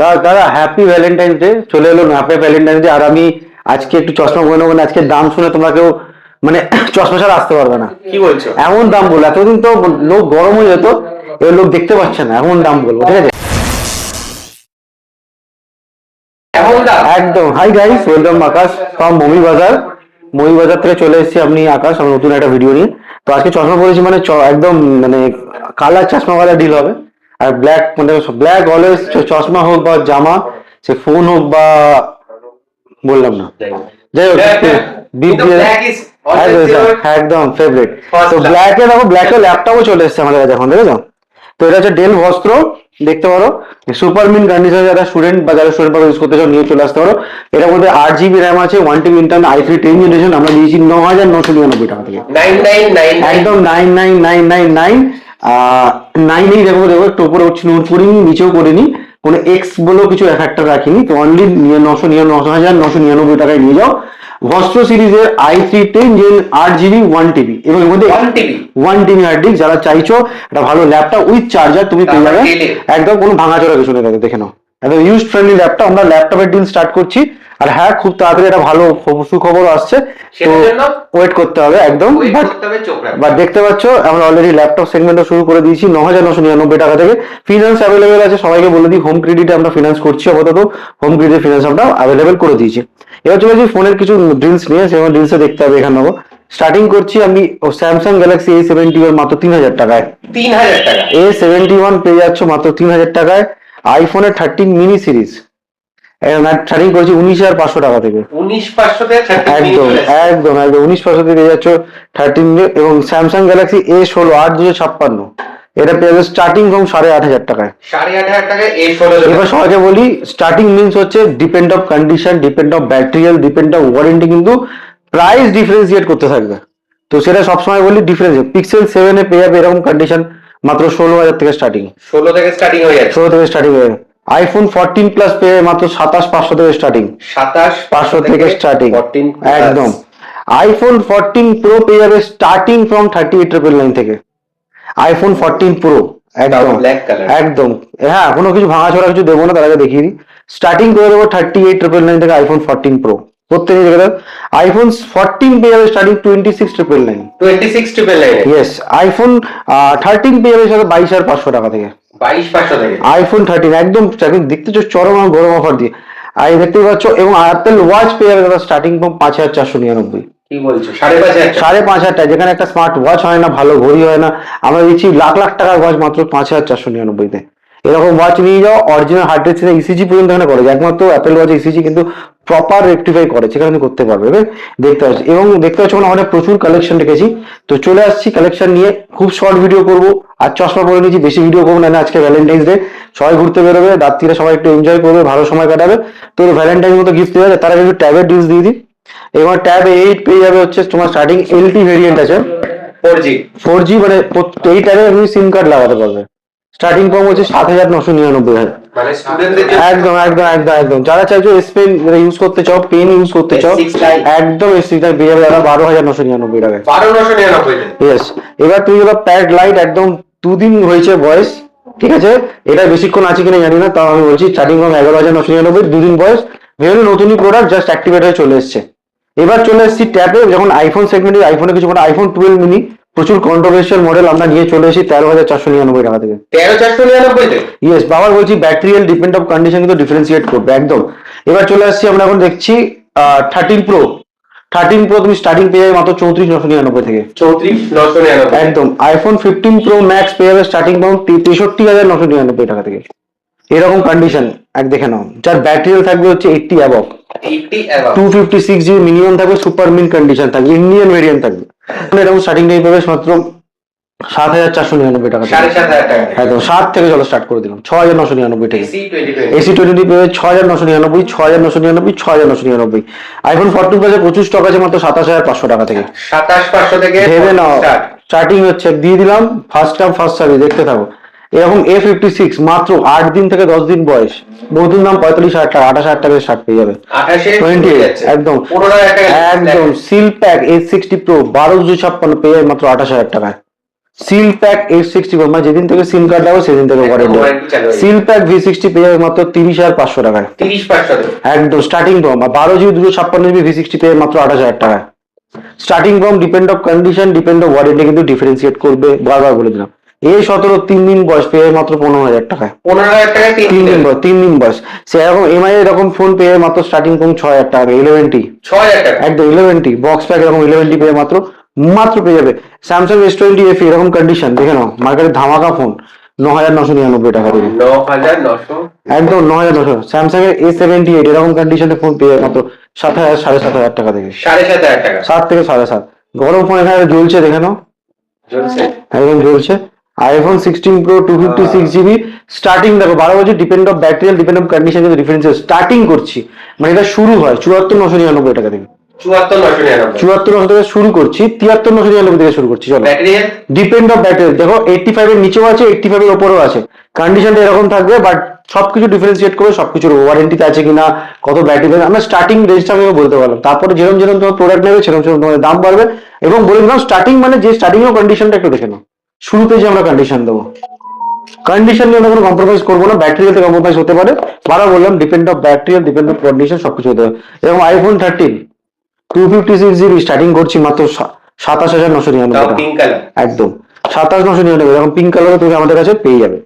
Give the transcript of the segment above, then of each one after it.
দাদা happy Valentine's day চলে এলো, হ্যাপি ভ্যালেন্টাইন্স ডে। আর আমি আজকে একটু চশমা পরে নেবো, আজকে দাম শুনে তোমরা কেউ মানে চশমা ছাড়া আসতে পারবে না। কি বলছো? এমন দাম বলবো, এতদিন তো লোক গরম হয়ে যেত, এবার লোক দেখতে পাচ্ছে না, এমন দাম বলবো, ঠিক আছে? একদম। Hi guys, welcome Akash from Mommy Bazaar. Mommy Bazaar থেকে চলে এসেছি, আপনি আকাশ, আমি নতুন একটা ভিডিও নিয়ে। তো আজকে চশমা পরেছি, মানে একদম মানে কালার চশমাওয়ালা ডিল হবে। আর ব্ল্যাক, মানে ব্ল্যাক অলওয়েজ, চশমা হোক বা জামা, সে ফোন হোক বা, বললাম না, যাই হোক, একদম ফেভারিট। তো ব্ল্যাকে দেখো, ব্ল্যাকে ল্যাপটপও চলে এসেছে আমাদের কাছে এখন, দেখেছো? তো এটা হচ্ছে ডেল বস্ত্র, দেখতে পারো। সুপার মিন কন্ডিশন, যারা স্টুডেন্ট বা যারা স্টুডেন্ট ইউজ করতে চাও নিয়ে চলে আসতে পারো। এটার মধ্যে 8 GB র্যাম আছে, 1 TB ইন্টারনাল, i3 10 জেনারেশন। আমরা দিয়েছি 9,999 টাকা থেকে, একদম 999999। 9 এই দেখো, দেখো একটু উপরে উঠছি, নোট করিনি, নিচেও করিনি, কোনো এক্স বলেও কিছু একটা রাখিনি। তো অনলি 9,999 টাকায় নিয়ে যাও। বস্ত্র সিরিজের i3 10 জেন 8 GB 1 TB, এবং এর মধ্যে 1 TB হার্ড ডিস্ক। যারা চাইছো একটা ভালো ল্যাপটপ উইথ চার্জার, তুমি পেয়ে যাবে, একদম কোনো ভাঙাচোরা কিছু নেই। দেখে নাও, একদম ইউজ ফ্রেন্ডলি ল্যাপটপ। আমরা ল্যাপটপের ডিল স্টার্ট করছি, আর হ্যাঁ, খুব তাড়াতাড়ি একটা ভালো সুখবর আসছে, তো ওয়েট করতে হবে একদম। বাট দেখতে পাচ্ছ, আমরা অলরেডি ল্যাপটপ সেগমেন্টও শুরু করে দিয়েছি 9,999 টাকা থেকে। ফিনান্স অ্যাভেলেবেল আছে, সবাইকে বলে দিই, হোম ক্রেডিটে আমরা ফিনান্স করছি আপাতত। হোম ক্রেডিট ফিনান্স আমরা অ্যাভেলেবেল করে দিয়েছি। এবার চলে যাচ্ছি ফোনের কিছু ডিলস নিয়ে, সেরকম ডিলসে দেখতে হবে এখানে। স্টার্টিং করছি আমি স্যামসাং গ্যালাক্সি A71 মাত্র 3,000 টাকায়। 3,000 টাকা A71 পেয়ে যাচ্ছ মাত্র 3,000 টাকায়। আইফোনের 13 মিনি সিরিজ স্টার্টিং করছি 19,500 টাকা থেকে। 19,500 থেকে একদম একদম একদম 19,500 থেকে পেয়ে যাচ্ছ 13। এবং স্যামসাং গ্যালাক্সি A16 8,256, এটা পেয়ে যাবে স্টার্টিং ফ্রম 8,500 টাকায়। 8,500 টাকায় A16। এবার সবাইকে বলি, স্টার্টিং মিনস হচ্ছে depend of condition, depend of battery health, depend of warranty, কিন্তু প্রাইস ডিফারেন্সিয়েট করতে থাকবে। তো সেটা সবসময় বলি, ডিফারেন্স পিক্সেল 7 এ পেয়ে যাবে এরকম কন্ডিশন মাত্র 16,000 থেকে স্টার্টিং। 16 থেকে স্টার্টিং হয়ে যাচ্ছে। 16 থেকে স্টার্টিং হয়ে যাবে। আইফোন 14 প্লাস পেয়ে মাত্র 27,500 থেকে স্টার্টিং। 27,500 থেকে স্টার্টিং, একদম। আইফোন 14 প্রো পেয়ে যাবে স্টার্টিং ফ্রম 38,999 থেকে। আইফোন 14 প্রো, একদম একদম। হ্যাঁ, কোনো কিছু ভাঙাচোরা কিছু দেবো না, তার আগে দেখিয়ে দিই। স্টার্টিং করে দেবো 38,999 থেকে আইফোন 14 প্রো। প্রত্যেকে দেখে দাও, আইফোন 14 পেয়ে যাবে স্টার্টিং 26,999। 26,999। ইয়েস। আইফোন 13 পেয়ে যাবে সাথে 22,500 টাকা থেকে। 22,500 থেকে আইফোন 13 একদম দেখতে চরম আর গরম অফার দিয়ে দেখতেই পাচ্ছ। এবং অ্যাপেল ওয়াচ পেয়ে যাবে দাদা স্টার্টিং ফ্রম 5,499। কি বলছো? 5,500 5,500, যেখানে একটা স্মার্ট ওয়াচ হয় না, ভালো ঘড়ি হয় না, আমরা দিচ্ছি লাখ লাখ টাকার ওয়াচ মাত্র 5,499-তে। এরকম ওয়াচ নিয়ে যাও, অরিজিনাল হার্ড ডিস্ক থেকে ইসিজি পর্যন্ত এখানে করে, একমাত্র অ্যাপেল ওয়াচ ইসিজি কিন্তু প্রপার রেকটিফাই করে, সেখানে তুমি করতে পারবে। দেখতে পাচ্ছি, এবং দেখতে পাচ্ছ আমাদের প্রচুর কালেকশন রেখেছি। তো চলে আসছি কালেকশন নিয়ে, খুব শর্ট ভিডিও করবো। আর চশমা পরে নিয়েছি, বেশি ভিডিও করবো না, আজকে ভ্যালেন্টাইন্স ডে, সবাই ঘুরতে বেরোবে, রাত্রিরে সবাই একটু এনজয় করবে, ভালো সময় কাটাবে। তো ভ্যালেন্টাইন্স মতো গিফট দেওয়া যায়, তার আগে একটু ট্যাবের ডিলস দিয়ে দিই। এবার ট্যাব 8 পেয়ে যাবে হচ্ছে তোমার স্টার্টিং এলটি ভেরিয়েন্ট আছে 4G, মানে এই ট্যাবে তুমি সিম কার্ড লাগাতে পারবে। স্টার্টিং ফর্ম হচ্ছে 7,999। একদম একদম একদম একদম। যারা চাইছো এস পেন ইউজ করতে চাও, পেন ইউজ করতে চাও, একদম এস সিক্স পেয়ে যাবে দাদা 12,999 টাকায়। 12,999। ইয়েস। এবার তুমি এবার প্যাড লাইট, একদম 2 দিন হয়েছে বয়স, ঠিক আছে, এটা বেশিক্ষণ আছে কিনা জানি না, তাও আমি বলছি স্টার্টিং ফর্ম 11,999, 2 দিন বয়স, ভেবে নতুনই প্রোডাক্ট, জাস্ট অ্যাক্টিভেট হয়ে চলে এসছে। এবার চলে এসেছি ট্যাবে, যখন আইফোন সেগমেন্টে আইফোনে কিছু আইফোন 12 মিনি, প্রচুর কন্ট্রোভার্সিয়াল মডেল, আমরা নিয়ে চলে এসেছি 13,499 টাকা থেকে। 13,499? ইয়েস, বাবার বলছি battery health, depend of condition কিন্তু ডিফারেন্সিয়েট করবে একদম। এবার চলে আসছি আমরা, এখন দেখছি 13 প্রো। 13 প্রো তুমি স্টার্টিং পেয়ে যাবে মাত্র 34,999 থেকে। 34,999 একদম। আইফোন 15 প্রো ম্যাক্স পেয়ে যাবে স্টার্টিং ফ্রম 63,999 টাকা থেকে। এরকম কন্ডিশন এক দেখে নাও, যার ব্যাটারি হেলথ থাকবে হচ্ছে 80 অ্যাবভ, 256 GB মিনিমাম থাকবে, সুপার মিন কন্ডিশন থাকবে, ইন্ডিয়ান ভেরিয়েন্ট থাকবে। এরকম স্টার্টিং টাইম পাবে মাত্র 7,499 টাকা। 7,500 টাকা। একদম 7 থেকে চলো স্টার্ট করে দিলাম, 6,999 থেকে। AC20 পেয়ে 6,999, 6,999, 6,999। আইফোন 14 প্লাসে প্রচুর স্টক আছে মাত্র 27,500 টাকা থেকে। 27,500 থেকে ভেবে নাও, স্টার্টিং হচ্ছে, দিয়ে দিলাম ফার্স্ট কাম ফার্স্ট সার্ভিস, দেখতে থাকো। এরকম A56 মাত্র 8 দিন থেকে 10 দিন বয়স, নতুন দাম 45,000 টাকা, 28,000 টাকায় শার্ট পেয়ে যাবে। 28 একদম 15,000 টাকা। একদম সিল প্যাক A60 প্রো 12,256 পেয়ে যাবে মাত্র 28,000 টাকায়। সিল প্যাক F64 মানে যেদিন থেকে সিম কার্ড দেবো সেদিন থেকে ওয়ারেন্টি। warranty চালু হয়ে সিল প্যাক V60 পেয়ে যাবে মাত্র 30,500 টাকায় 30,500 একদম starting from. 12 GB 256 GB V60 পেয়ে মাত্র 28,000 টাকায় starting from. Depend of condition, depend of warranty কিন্তু ডিফারেন্সিয়েট করবে, বারবার বলে দিলাম। A17 3 দিন বয়স পেয়ে মাত্র 15,000 টাকায় 15,000 টাকায় 3 দিন বয়স, 3 দিন বয়স। সেরকম এমআই এরকম ফোন পেয়ে মাত্র স্টার্টিং ফ্রম 6,000 টাকা 11T 6,000 টাকা একদম 11T বক্স প্যাক এরকম 11T পেয়ে মাত্র পেয়ে যাবে। স্যামসাং S20 FE এরকম কন্ডিশন দেখে নাও, মার্কেটে ধামাকা ফোন 9,999 টাকা দেবে 9,900 একদম 9,900। স্যামসাং এর A78 এরকম কন্ডিশনে ফোন পেয়ে মাত্র 7,000 7,500 টাকা থেকে 7,500 টাকা 7 থেকে 7,500। গরম ফোন এখানে জ্বলছে দেখে নাও, চলছে একদম জ্বলছে। iPhone 16 Pro 256 GB স্টার্টিং দেখো 12 বছর। Depend of battery, depend of condition কিন্তু ডিফারেন্স স্টার্টিং করছি, মানে এটা শুরু হয় 74,999 টাকা থেকে 74,999 74,900 থেকে শুরু করছি, 73,999 থেকে শুরু করছি। চলো ব্যাটারি ডিপেন্ড অফ ব্যাটারি দেখো 85 এর নিচেও আছে, 85 এর উপরেও আছে, কন্ডিশনটা এরকম থাকবে। বাট সবকিছু ডিফারেন্সিয়েট করে সবকিছুর ওয়ারেন্টিতে আছে কিনা, কত ব্যাটারি আমরা স্টার্টিং রেঞ্জটা আমি বলতে পারলাম। তারপরে যেরকম যেরকম তোমার প্রোডাক্ট নেবে সেরকম সেরকম তোমার দাম বাড়বে। এবং বলে দিলাম স্টার্টিং মানে যে স্টার্টিং এর কন্ডিশনটা একটু দেখে নাও, শুরুতে যে আমরা কন্ডিশন দেবো, কন্ডিশন নিয়ে আমরা কোনো কম্প্রোমাইজ করবো না, ব্যাটারিতে কম্প্রোমাইজ হতে পারে। বারবার বললাম depend of battery, depend of condition সবকিছু হতে পারে। এরকম iPhone 13 256 GB স্টার্টিং করছি মাত্র 27,999 তাও টাকা পিঙ্ক কালার একদম 27,999। এরকম পিঙ্ক কালারও তুমি আমাদের কাছে পেয়ে যাবে।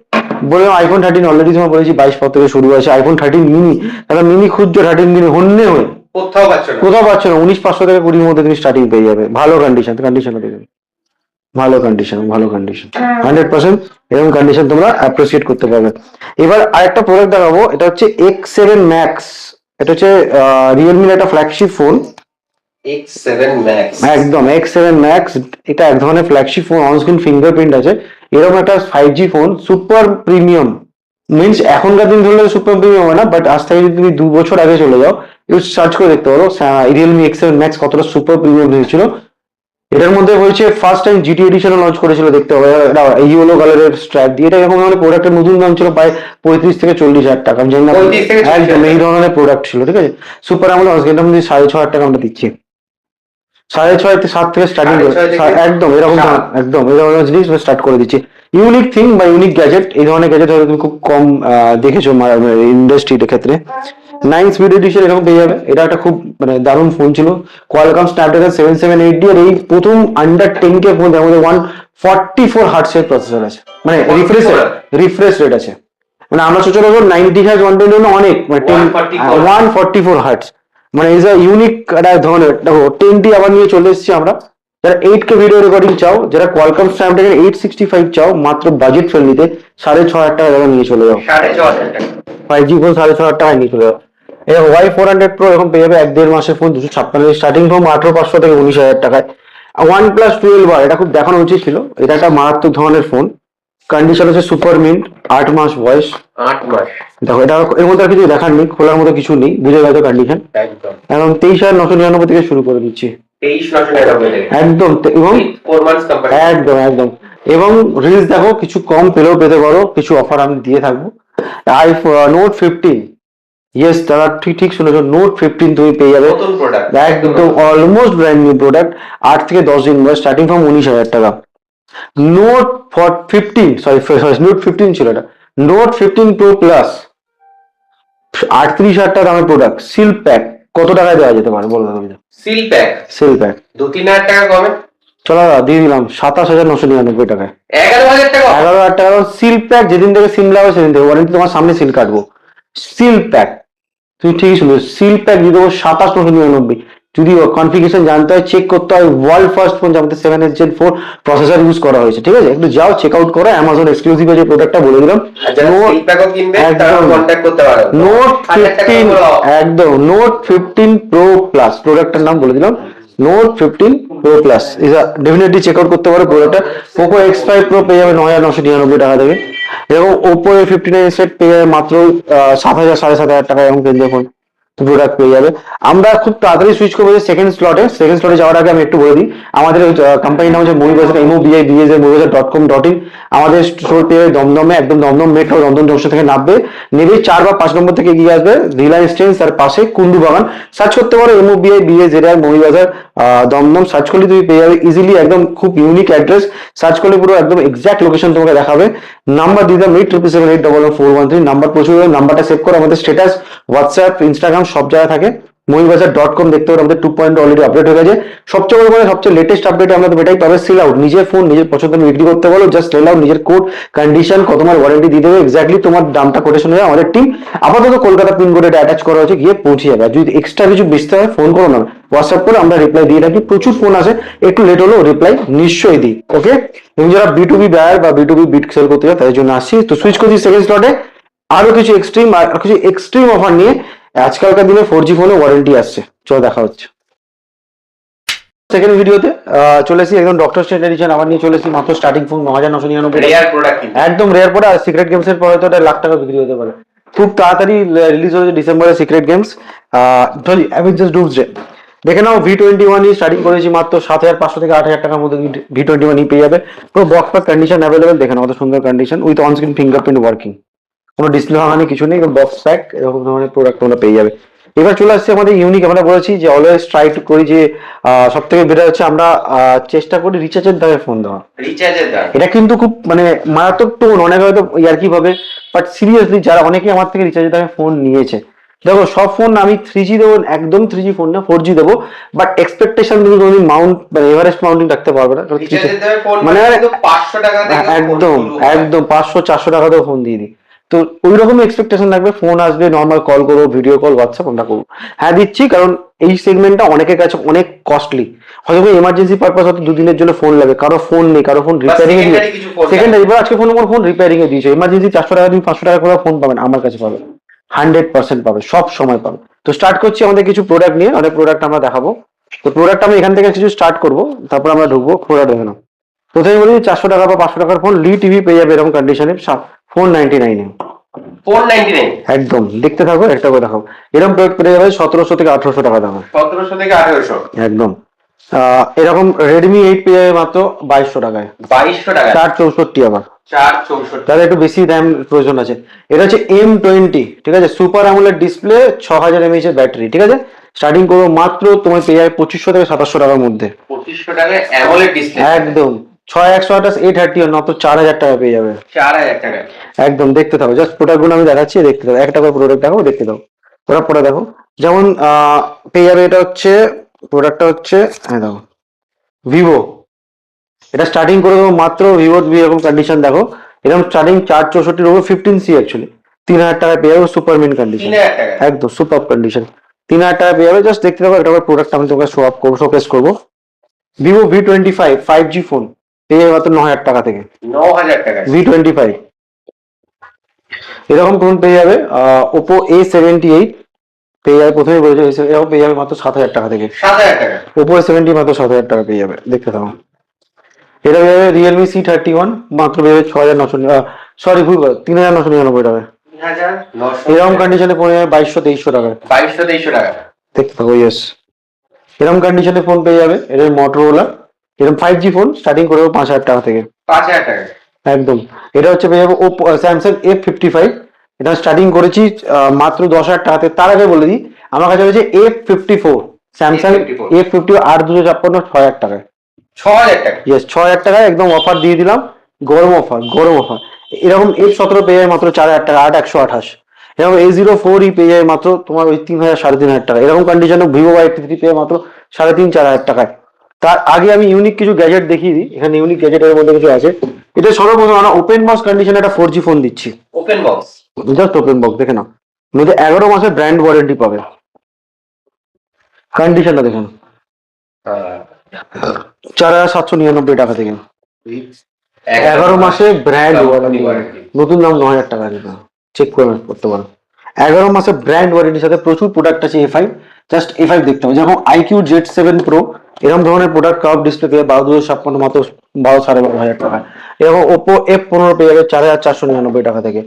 বললাম iPhone 13 অলরেডি তোমার বলেছি 22 থেকে শুরু আছে। iPhone 13 মিনি, তাহলে মিনি খুঁজছো 13 মিনি হন্যে হয়ে কোথাও পাচ্ছ না কোথাও পাচ্ছ না, 19,500 থেকে 20 মধ্যে তুমি স্টার্টিং পেয়ে যাবে। ভালো কন্ডিশন, কন্ডিশন দেখবে ভালো কন্ডিশন, ভালো কন্ডিশন 100% এরকম কন্ডিশন তোমরা অ্যাপ্রিসিয়েট করতে পারবে। এবার আরেকটা প্রোডাক্ট দেখাবো, এটা হচ্ছে X7 Max। এটা হচ্ছে রিয়েলমির একটা ফ্ল্যাগশিপ ফোন X7 Max একদম X7 Max। এটা এক ধরনের flagship phone, on screen fingerprint আছে। এরকম একটা 5G phone, super premium. Means এখনকার দিন ধরলে সুপার প্রিমিয়াম হয় না, বাট আজ থেকে যদি তুমি 2 বছর আগে চলে যাও, একটু সার্চ করে দেখতে পারো রিয়েলমি X7 Max কতটা সুপার প্রিমিয়াম হয়েছিল। এটার মধ্যে হয়েছে ফার্স্ট টাইম GT এডিশনে লঞ্চ করেছিল, দেখতে হবে ইয়েলো কালারের স্ট্র্যাপ দিয়ে। এটা এরকম ধরনের প্রোডাক্টের নতুন দাম ছিল প্রায় 35 থেকে 40,000 টাকা। আমি জানি না 35 থেকে 40,000 একদম এই ধরনের প্রোডাক্ট ছিল, ঠিক আছে। সুপার আমলে এটার মধ্যে 6,500 টাকা আমরা দিচ্ছি, 6,500 7 থেকে স্টার্টিং 6,500 থেকে একদম এরকম 7 একদম এই ধরনের জিনিস স্টার্ট করে দিচ্ছি। ইউনিক থিং বা ইউনিক গ্যাজেট, এই ধরনের গ্যাজেট হয়তো তুমি খুব কম দেখেছো ইন্ডাস্ট্রির ক্ষেত্রে। 9 স্পিড এডিশন এরকম পেয়ে যাবে। এটা একটা খুব মানে দারুণ ফোন ছিল, কোয়ালকম স্ন্যাপড্রাগন 778D। আর এই প্রথম আন্ডার 10K ফোন যার মধ্যে 144 হার্টসের প্রসেসর আছে, মানে রিফ্রেশ রেট আছে। মানে আমরা সচরাচর 90 হার্টজ 120 অনেক, মানে 144 হার্টস, মানে ইজ আ ইউনিক একটা ধরনের। দেখো 10T আবার নিয়ে চলে এসেছি আমরা। যারা 8K ভিডিও রেকর্ডিং চাও, যারা কোয়ালকম স্ন্যাপড্রাগন 865 চাও, মাত্র বাজেট ফ্রেন্ডলিতে 6,500 টাকা দামে নিয়ে চলে যাও। 6,500 টাকা 5G ফোন 6,500 টাকায় নিয়ে চলে যাও। এরকম Y400 Pro এখন পেয়ে যাবে 1.5 মাসের ফোন 256, স্টার্টিং ফোন 18,500 থেকে 19,000 টাকায়। OnePlus 12R এটা খুব দেখানো উচিত ছিল, এটা একটা মারাত্মক ধরনের ফোন। কন্ডিশন হচ্ছে সুপার মিন্ট, 8 মাস বয়স। 8 মাস দেখো এটা এর মধ্যে আর কিছু দেখার নেই, খোলার মতো কিছু নেই, বুঝে গেছো কন্ডিশন। একদম এখন 23,999 থেকে শুরু করে দিচ্ছি 23,999 টাকা একদম। এবং 4 মান্থস কোম্পানি একদম একদম এবং রিলস দেখো কিছু কম পেলেও পেতে পারো, কিছু অফার আমি দিয়ে থাকবো। নোট 15, ইয়েস দাদা ঠিক ঠিক শুনেছো, নোট 15 তুমি পেয়ে যাবে নতুন প্রোডাক্ট একদম অলমোস্ট ব্র্যান্ড নিউ প্রোডাক্ট। 8 থেকে 10 দিন বয়স, স্টার্টিং ফ্রম 19,000 টাকা। নোট 15 সরি নোট 15 ছিল এটা, নোট 15 প্রো প্লাস 38,000 টাকা দামের প্রোডাক্ট। সিল প্যাক কত টাকায় দেওয়া যেতে পারে বলো দাদা? সিল প্যাক সিল প্যাক 2-3,000 টাকা কমে চলো দাদা দিয়ে দিলাম 27,999 টাকায়। 11,000 টাকা 11,000 টাকা সিল প্যাক। যেদিন থেকে সিম লাগাবে সেদিন থেকে ওয়ারেন্টি, তোমার সামনে সিল কাটবো। সিল প্যাক তুমি ঠিকই শুনছো, সিল প্যাক দিয়ে দেবো 27,999। যদি কনফিগারেশন জানতে হয়, চেক করতে হয়, ওয়ার্ল্ড ফার্স্ট ফোন যাতে 7S Gen 4 প্রসেসর ইউজ করা হয়েছে, ঠিক আছে। একটু যাও চেক আউট করো, অ্যামাজন এক্সক্লুসিভ যে প্রোডাক্টটা বলে দিলাম। আর যারা সিল প্যাকও কিনবে তারা কন্টাক্ট করতে পারো। নোট 15 একদম নোট 15 প্রো প্লাস প্রোডাক্টের নাম বলে দিলাম, Note 15 Pro Plus is definitely check out করতে পারো প্রোডাক্টটা। পোকো X5 প্রো পেয়ে যাবে 9,999 টাকা দেবে। এবং ওপো A59 সেট পেয়ে যাবে মাত্র 7,000 7,500 টাকা। এবং দেখুন প্রোডাক্ট পেয়ে যাবে। আমরা খুব তাড়াতাড়ি সুইচ করবো সেকেন্ড স্লটে যাওয়ার আগে আমি একটু বলে দিই, আমাদের কোম্পানির নাম হচ্ছে মনিবাজার, mobibiaz.com.in। আমাদের স্টোর পেয়ে দমদমে, একদম দমদম মেট্রো দমদম জংশন থেকে নামবে, নেবে 4 বা 5 নম্বর থেকে এগিয়ে আসবে রিলায়েন্স ট্রেন্ডস, তার পাশে কুন্ডু বাগান সার্চ করতে পারো, mobibiaz মনিবাজার দমদম সার্চ করলে তুমি পেয়ে যাবে ইজিলি, একদম খুব ইউনিক অ্যাড্রেস, সার্চ করলে পুরো একদম এক্সাক্ট লোকেশন তোমাকে দেখাবে। নাম্বার দিয়ে দাম 877811 নাম্বার প্রচুর, নাম্বারটা সেভ করো, আমাদের স্ট্যাটাস হোয়াটসঅ্যাপ ইনস্টাগ্রাম সব জায়গায় থাকে। মহিবাজার.com দেখতে পারো, আমাদের 2.0 অলরেডি আপডেট হয়ে গেছে। সবচেয়ে বড় মানে সবচেয়ে লেটেস্ট আপডেট আমরা তো এটাই পাবে, সেল আউট, নিজের ফোন নিজের পছন্দ বিক্রি করতে বলো, জাস্ট সেল আউট, নিজের কোড কন্ডিশন কত তোমার ওয়ারেন্টি দিয়ে দেবে, এক্স্যাক্টলি তোমার দামটা কোটেশন হয়ে আমাদের টিম আপাতত কলকাতা পিন কোডে অ্যাটাচ করা হয়েছে, গিয়ে পৌঁছে যাবে। আর যদি এক্সট্রা কিছু বেচতে হয় ফোন করো না, হোয়াটসঅ্যাপ করে আমরা রিপ্লাই দিয়ে রাখি, প্রচুর ফোন আসে, একটু লেট হলেও রিপ্লাই নিশ্চয়ই দিই। ওকে, এবং যারা B2B বায়ার বা B2B বিট সেল করতে চায় তাদের জন্য আসছি। তো সুইচ করছি সেকেন্ড স্লটে, আরো কিছু এক্সট্রিম অফার নিয়ে। আজকালকার দিনে 4G ফোনে ওয়ারেন্টি আসছে, চলো দেখা হচ্ছে সেকেন্ড ভিডিওতে। চলে এসেছি একদম ডক্টর স্ট্রেঞ্জ এডিশন আবার নিয়ে চলে এসেছি, মাত্র স্টার্টিং ফোন 9999, রেয়ার প্রোডাক্ট কিন্তু একদম রেয়ার পড়ে। আর সিক্রেট গেমস এর পরে তো এটা লাখ টাকা বিক্রি হতে পারে, খুব তাড়াতাড়ি রিলিজ হয়েছে ডিসেম্বরে secret games, sorry Avengers Doomsday. দেখে নাও V21 স্টার্টিং করেছি মাত্র 7500 থেকে 8000 টাকার মধ্যে V21 পেয়ে যাবে, পুরো বক্স প্যাক কন্ডিশন অ্যাভেলেবেল, দেখে নাও কত সুন্দর condition with on screen fingerprint working, কোনো ডিসপ্লে ভাঙানি কিছু নেই, বক্স প্যাক এরকম ধরনের প্রোডাক্ট তোমরা পেয়ে যাবে। এবার চলে আসছে আমাদের ইউনিক, আমরা বলেছি যে অলওয়েজ ট্রাই টু করি যে সব থেকে বেটার হচ্ছে আমরা চেষ্টা করি রিচার্জের দামে ফোন দেওয়া। রিচার্জের দাম এটা কিন্তু খুব মানে মারাত্মক টোন, অনেকে হয়তো ইয়ার্কি ভাবে, বাট সিরিয়াসলি যারা অনেকে আমার থেকে রিচার্জের দামে ফোন নিয়েছে, দেখো সব ফোন আমি 3G দেবো, একদম 3G ফোন না 4G দেবো, বাট এক্সপেকটেশন তুমি কোনোদিন মাউন্ট মানে এভারেস্ট মাউন্টিং রাখতে পারবে না, রিচার্জের দামে ফোন মানে কিন্তু 500 টাকা থেকে একদম একদম 500-400 টাকাতেও ফোন দিয়ে দিই। তো ওই রকম এক্সপেকটেশন রাখবে, ফোন আসবে, নর্মাল কল করবো, ভিডিও কল, হোয়াটসঅ্যাপ আমরা করবো, হ্যাঁ দিচ্ছি, কারণ এই সেগমেন্টটা অনেকের কাছে অনেক কস্টলি, হয়তো এমার্জেন্সি পারপাস হয়তো দুদিনের জন্য ফোন লাগে, কারো ফোন নেই, কারো ফোন রিপেয়ারিং এ দিয়ে, সেকেন্ডারি আজকে ফোন ফোন রিপেয়ারিং এ দিয়েছে, এমার্জেন্সি 400 টাকা তুমি 500 টাকা করে ফোন পাবেন, আমার কাছে পাবে 100% পাবে, সব সময় পাবে। তো স্টার্ট করছি আমাদের কিছু প্রোডাক্ট নিয়ে, অনেক প্রোডাক্ট আমরা দেখাবো। তো প্রোডাক্ট আমি এখান থেকে কিছু স্টার্ট করবো, তারপর আমরা ঢুকবো প্রোডাক্ট দেখে নাও। প্রথমে বলি 400 টাকা বা 500 টাকার ফোন লি টিভি পেয়ে যাবে এরকম কন্ডিশনে 499 499 একদম, দেখতে থাকো একটা করে দেখাবো, এরকম প্রোডাক্ট পেয়ে যাবে 1700 থেকে 1800 টাকা দাম, 1700 থেকে 1800 একদম। এরকম রেডমি 8 পেয়ে যাবে মাত্র 2200 টাকায়, 2200 টাকা 464 আবার, 464 তাহলে একটু বেশি দাম প্রয়োজন আছে। এটা হচ্ছে M20, ঠিক আছে, সুপার আমোলেড ডিসপ্লে, 6000 mAh এর ব্যাটারি, ঠিক আছে, স্টার্টিং করবো মাত্র তোমার পেয়ে যাবে 2500 থেকে 2700 টাকার মধ্যে, 2500 টাকায় অ্যামোলেড ডিসপ্লে একদম 6128 830 মাত্র 4000 টাকা পেয়ে যাবে, 4000 টাকা একদম। দেখতে থাকো, জাস্ট প্রোডাক্ট গুলো আমি দেখাচ্ছি, দেখতে থাকো, একটা করে প্রোডাক্ট দেখাবো, দেখতে দাও, প্রোডাক্ট পরে দেখো। যেমন পেয়ে যাবে, এটা হচ্ছে প্রোডাক্টটা হচ্ছে, হ্যাঁ দেখো ভিভো, এটা স্টার্টিং করে দেবো মাত্র ভিভো, এরকম কন্ডিশন দেখো, এরকম স্টার্টিং 464 ওপর 15C অ্যাকচুয়ালি 3000 টাকা পেয়ে যাবে, সুপার মিন কন্ডিশন, 3000 টাকা একদম সুপার কন্ডিশন, 3000 টাকা পেয়ে যাবে। জাস্ট দেখতে থাকো, একটা করে প্রোডাক্ট আমি তোমাকে শো আপ করবো, শোকেস করবো। ভিভো V25 5G ফোন পেয়ে যাবে মাত্র 9000 টাকা থেকে, 9000 টাকা V25 এরকম ফোন পেয়ে যাবে। ওপো A78 পেয়ে যাবে, প্রথমে বলেছে এরকম পেয়ে যাবে মাত্র 7000 টাকা থেকে, 7000 টাকা ওপো A70 মাত্র 7000 টাকা পেয়ে যাবে, দেখতে থাকো। এটা পেয়ে যাবে রিয়েলমি C31 মাত্র পেয়ে যাবে 6900, সরি ভুল করে 3999 টাকা, 3900 এরকম কন্ডিশনে ফোন যাবে 2200-2300 টাকা, 2200 টাকা দেখতে থাকো। ইয়েস, এরকম কন্ডিশনে ফোন পেয়ে যাবে, এটা মোটরোলা, এরকম 5G ফোন স্টার্টিং করে 5000 টাকা থেকে, 5000 টাকা একদম। এটা হচ্ছে পেয়ে যাবে ওপো স্যামসাং F55, এটা স্টার্টিং করেছি মাত্র 10,000 টাকাতে। তার আগে বলে দিই, আমার কাছে রয়েছে F54, স্যামসাং F50 8-256 6000 টাকায়, 6000 টাকা ইয়েস 6000 টাকায় একদম অফার দিয়ে দিলাম, গরম অফার, গরম অফার। এরকম F17 পেয়ে যায় মাত্র 4000 টাকা, 8128। এরকম A04 পেয়ে যায় মাত্র তোমার ওই 3000-3500 টাকা, এরকম কন্ডিশনে ভিভো Y83 পেয়ে মাত্র 3500-4000 টাকায়। তার আগে আমি ইউনিক কিছু গ্যাজেট দেখিয়ে দিই, এখানে ইউনিক গ্যাজেটের মধ্যে কিছু আছে। এটা সর্বপ্রথম আমরা ওপেন বক্স কন্ডিশনে একটা 4G ফোন দিচ্ছি, open box, just open box দেখে নাও, মধ্যে 11 মাসের ব্র্যান্ড ওয়ারেন্টি পাবে, কন্ডিশনটা দেখুন 4799 টাকা থেকে, 11 মাসে ব্র্যান্ড ওয়ারেন্টি, নতুন দাম 9000 টাকা দিতে, চেক করে করতে পারো। 11 মাসে ব্র্যান্ড ওয়ারেন্টির সাথে প্রচুর প্রোডাক্ট আছে A5, জাস্ট A5 দেখতে হবে। যেমন IQ Z7 Pro এরকম ধরনের প্রোডাক্ট, কার্ভ ডিসপ্লে পেয়ে 12,256 মাত্র 12,500 টাকা। এরকম ওপো F15 পেয়ে যাবে 4499 টাকা থেকে।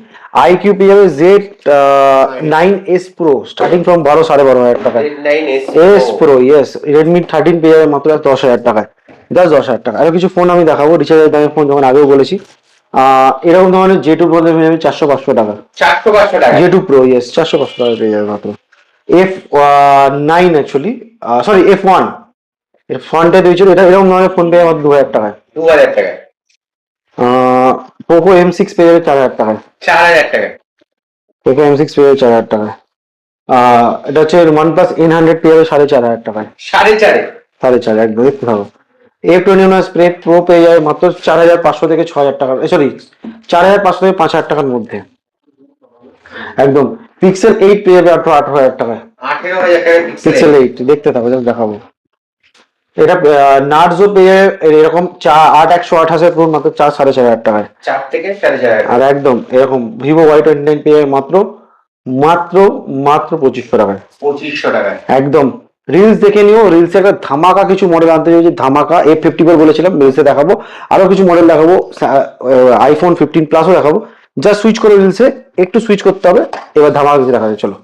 IQ পেয়ে যাবে Z9S Pro স্টার্টিং ফ্রম 12,500 টাকা। S Pro ইয়েস, Redmi 13 পেয়ে যাবে মাত্র 10,000 টাকায়, জাস্ট 10,000 টাকা। আরো কিছু ফোন আমি দেখাবো রিচার্জের দামের ফোন, যেমন আগেও বলেছি। এরকম ধরনের J2 Pro পেয়ে যাবে 400-500 টাকা, 400-500 টাকা J2 Pro ইয়েস 400-500 টাকা পেয়ে যাবে মাত্র। F9 অ্যাকচুয়ালি, সরি F1 এর ফ্রন্টে দিয়েছিল, এটা এরকম ধরনের ফোন পেয়ে আমার 2000 টাকায়। 2000 টাকায়। পোকো M6 পেয়ে যাবে 4000 টাকায়। 4000 টাকায়। পোকো M6 পেয়ে যাবে 4000 টাকায়। এটা হচ্ছে OnePlus N100 পেয়ে যাবে 4500 টাকায়। 4.5 4.5 একদম, দেখতে থাকো। A21 স্প্রে প্রো পেয়ে যাবে মাত্র 4500 থেকে 6000 টাকা, সরি 4500 থেকে 5000 টাকার মধ্যে একদম। পিক্সেল 8 পেয়ে যাবে 18,000 টাকায়। 18,000 টাকায় পিক্সেল 8 দেখতে থাকো, just দেখাবো। এটা নার্জো পেয়ে যাবে এরকম 8128 প্রো মাত্র 4,500 টাকায়। 4 থেকে 4.5 আর একদম এরকম ভিভো Y29 পেয়ে যাবে মাত্র মাত্র মাত্র 2500 টাকায়। 2500 টাকায়। একদম। রিলস দেখে নিও, রিলসে একটা ধামাকা কিছু মডেল আনতে চাইছি, ধামাকা। F54 বলেছিলাম, রিলসে দেখাবো। আরো কিছু মডেল দেখাবো, iPhone 15 প্লাসও দেখাবো। জাস্ট সুইচ করে রিলসে একটু সুইচ করতে হবে, এবার ধামাকা কিছু দেখা যাবে, চলো।